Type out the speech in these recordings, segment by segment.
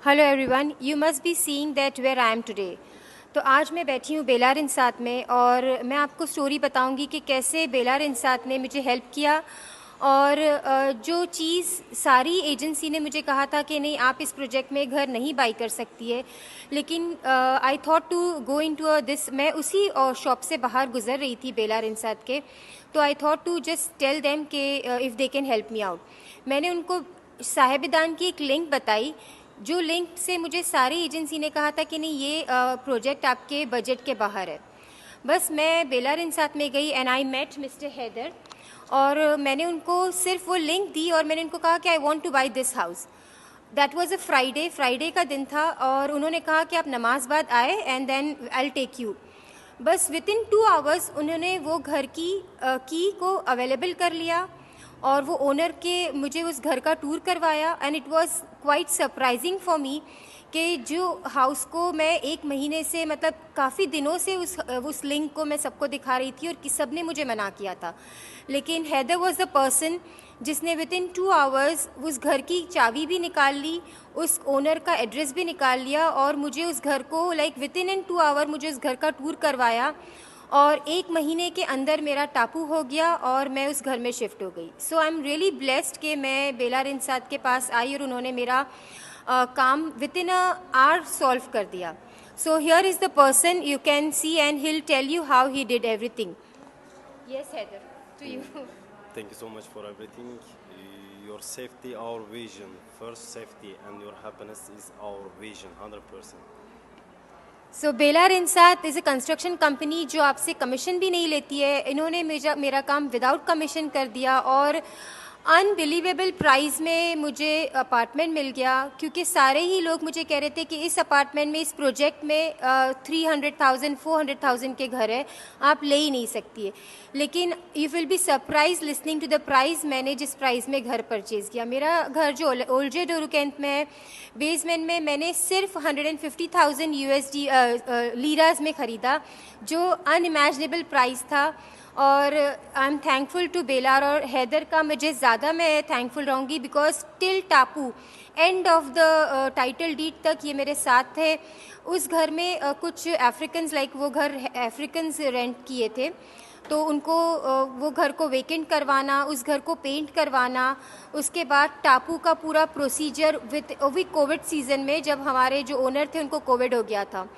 Hello everyone, you must be seeing that where I am today. तो आज मैं बैठी हूँ बेलार इंसात में और मैं आपको स्टोरी बताऊंगी कि कैसे बेलार इंसात ने मुझे हेल्प किया। और जो चीज़ सारी एजेंसी ने मुझे कहा था कि नहीं, आप इस प्रोजेक्ट में घर नहीं बाई कर सकती है, लेकिन I thought to go into this. मैं उसी शॉप से बाहर गुजर रही थी बेलार इंसात के, तो I thought to just tell them कि if they can help me out. मैंने उनको साहिबदान की एक लिंक बताई, जो लिंक से मुझे सारी एजेंसी ने कहा था कि नहीं, ये प्रोजेक्ट आपके बजट के बाहर है। बस मैं बेलार इंसात में गई and I met mister Haider, और मैंने उनको सिर्फ वो लिंक दी और मैंने उनको कहा कि I want two by this house. That was a Friday का दिन था, और उन्होंने कहा कि आप नमाज बाद आए and then I will take you. बस विद इन 2 आवर्स उन्होंने वो घर की को अवेलेबल कर लिया और वो ओनर के मुझे उस घर का टूर करवाया। And it was quite surprising for me कि जो हाउस को मैं 1 महीने से, मतलब काफ़ी दिनों से उस लिंक को मैं सबको दिखा रही थी और सब ने मुझे मना किया था, लेकिन हैदर वाज द पर्सन जिसने विद इन 2 आवर्स उस घर की चाबी भी निकाल ली, उस ओनर का एड्रेस भी निकाल लिया और मुझे उस घर को विद इन 2 आवर मुझे उस घर का टूर करवाया। और 1 महीने के अंदर मेरा टापू हो गया और मैं उस घर में शिफ्ट हो गई। सो आई एम रियली ब्लेस्ड कि मैं बेलार इंसात के पास आई और उन्होंने मेरा काम within a hour solve कर दिया। So here is the person you can see and he will tell you how he did everything. Yes Haider, to you. Thank you so much for everything. Your safety, our vision. First safety and your happiness is our vision, 100%. So बेलार इंसात is a construction company जो आपसे commission भी नहीं लेती है। इन्होंने मेरा काम विदाउट कमीशन कर दिया और अनबिलीवेबल प्राइस में मुझे अपार्टमेंट मिल गया, क्योंकि सारे ही लोग मुझे कह रहे थे कि इस अपार्टमेंट में, इस प्रोजेक्ट में 300,000 400,000 के घर है, आप ले ही नहीं सकती है। लेकिन you will be surprise listening to the price. मैंने जिस प्राइस में घर परचेज़ किया, मेरा घर जो ओल्जे डोरुकेंट में है, बेसमेंट में, मैंने सिर्फ 150,000 USD लीराज में ख़रीदा, जो अनइमेजिनेबल प्राइस था। और आई एम थैंकफुल टू बेलार और हैदर का मुझे ज़्यादा मैं थैंकफुल रहूँगी, बिकॉज टिल टापू end of the title deed तक ये मेरे साथ थे। उस घर में कुछ अफ्रीकन्स, वो घर अफ्रीकन्स रेंट किए थे, तो उनको वो घर को वेकेंट करवाना, उस घर को पेंट करवाना, उसके बाद टापू का पूरा प्रोसीजर विद कोविड सीज़न में, जब हमारे जो ओनर थे उनको कोविड हो गया था,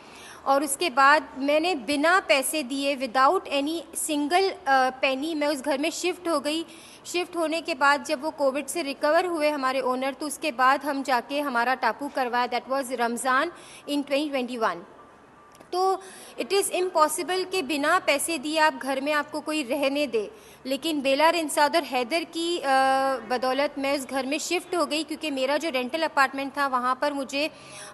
और उसके बाद मैंने बिना पैसे दिए, विदाउट एनी सिंगल पेनी, मैं उस घर में शिफ्ट हो गई। शिफ्ट होने के बाद जब वो कोविड से रिकवर हुए हमारे ओनर, तो उसके बाद हम जाके हमारा टापू करवाया। दैट वाज रमज़ान इन 2021। तो इट इज़ इम्पॉसिबल कि बिना पैसे दिए आप घर में आपको कोई रहने दे, लेकिन बेलार इंसात और हैदर की बदौलत मैं उस घर में शिफ्ट हो गई, क्योंकि मेरा जो रेंटल अपार्टमेंट था वहाँ पर मुझे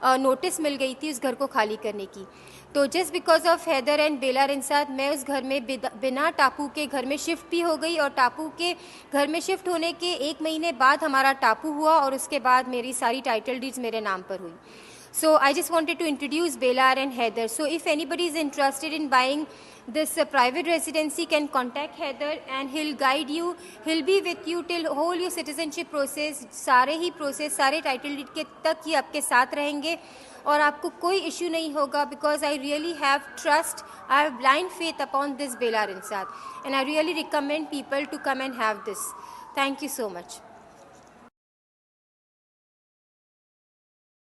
नोटिस मिल गई थी उस घर को खाली करने की। तो just because of Haider and बेलार इंसात मैं उस घर में बिना टापू के घर में शिफ्ट भी हो गई, और टापू के घर में शिफ्ट होने के 1 महीने बाद हमारा टापू हुआ, और उसके बाद मेरी सारी टाइटल डीड्स मेरे नाम पर हुई। So I just wanted to introduce Belar and Heather. So if anybody is interested in buying this private residency, can contact Heather and he'll guide you. He'll be with you till whole your citizenship process, सारे ही process, सारे title deed के तक ही आपके साथ रहेंगे और आपको कोई issue नहीं होगा, because I really have trust, I have blind faith upon this Belar Insat, and I really recommend people to come and have this. Thank you so much.